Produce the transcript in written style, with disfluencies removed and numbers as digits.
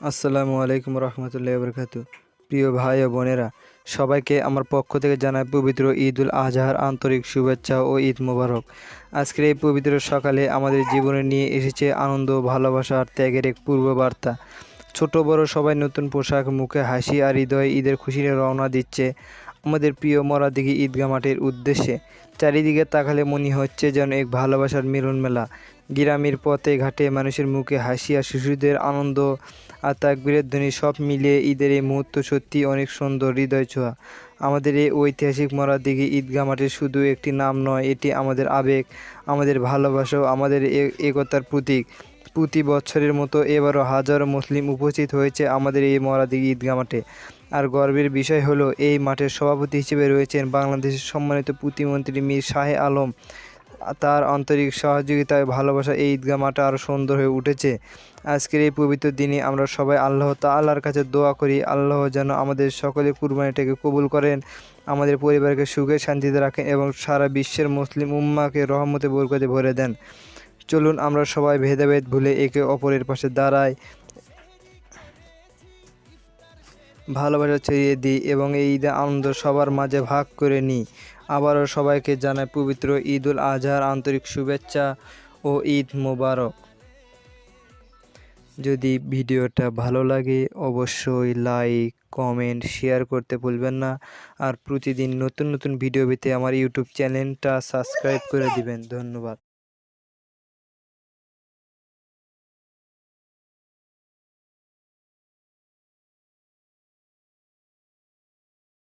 আসসালামু আলাইকুম রহমতুল্লাহি বারাকাতু। প্রিয় ভাই ও বোনেরা, সবাইকে আমার পক্ষ থেকে জানাই পবিত্র ঈদ উল আজহার আন্তরিক শুভেচ্ছা ও ঈদ মোবারক। আজকের এই পবিত্র সকালে আমাদের জীবনে নিয়ে এসেছে আনন্দ, ভালোবাসা আর ত্যাগের এক পূর্ব বার্তা। ছোট বড় সবাই নতুন পোশাক, মুখে হাসি আর হৃদয়ে ঈদের খুশি নিয়ে রওনা দিচ্ছে আমাদের প্রিয় মরাদিঘি ঈদগাহ মাঠের উদ্দেশ্যে। চারিদিকে তাকালে মনে হচ্ছে যেন এক ভালোবাসার মিলন মেলা। গ্রামের পথে ঘাটে মানুষের মুখে হাসি আর শিশুদের আনন্দ আর তাকবীরের ধ্বনি, সব মিলিয়ে ঈদের এই মুহূর্ত সত্যি অনেক সুন্দর, হৃদয় ছোঁয়া। আমাদের এই ঐতিহাসিক মরাদিঘি ঈদগাহ মাঠে শুধু একটি নাম নয়, এটি আমাদের আবেগ, আমাদের ভালোবাসা ও আমাদের একতার প্রতীক। প্রতি বছরের মতো এবারও হাজারো মুসলিম উপস্থিত হয়েছে আমাদের এই মরাদিঘি ঈদগাহ মাঠে। আর গর্বের বিষয় হলো, এই মাঠের সভাপতি হিসেবে রয়েছেন বাংলাদেশের সম্মানিত প্রতিমন্ত্রী মীর শাহে আলম। তার আন্তরিক সহযোগিতায় ভালোবাসা এই ঈদগাহ মাঠটা আরও সুন্দর হয়ে উঠেছে। আজকের এই পবিত্র দিনে আমরা সবাই আল্লাহ তাআলার কাছে দোয়া করি, আল্লাহ যেন আমাদের সকলের কুরবানিটাকে কবুল করেন, আমাদের পরিবারকে সুখে শান্তিতে রাখেন এবং সারা বিশ্বের মুসলিম উম্মাহকে রহমতে বরকতে ভরে দেন। চলুন আমরা সবাই ভেদাভেদ ভুলে একে অপরের পাশে দাঁড়াই, ভালোবাসা ছড়িয়ে দিই এবং এই ঈদের আনন্দ সবার মাঝে ভাগ করে নিই। আবারও সবাইকে জানাই পবিত্র ঈদ উল আজহার আন্তরিক শুভেচ্ছা ও ঈদ মোবারক। যদি ভিডিওটা ভালো লাগে অবশ্যই লাইক, কমেন্ট, শেয়ার করতে ভুলবেন না। আর প্রতিদিন নতুন নতুন ভিডিও পেতে আমার ইউটিউব চ্যানেলটা সাবস্ক্রাইব করে দিবেন। ধন্যবাদ।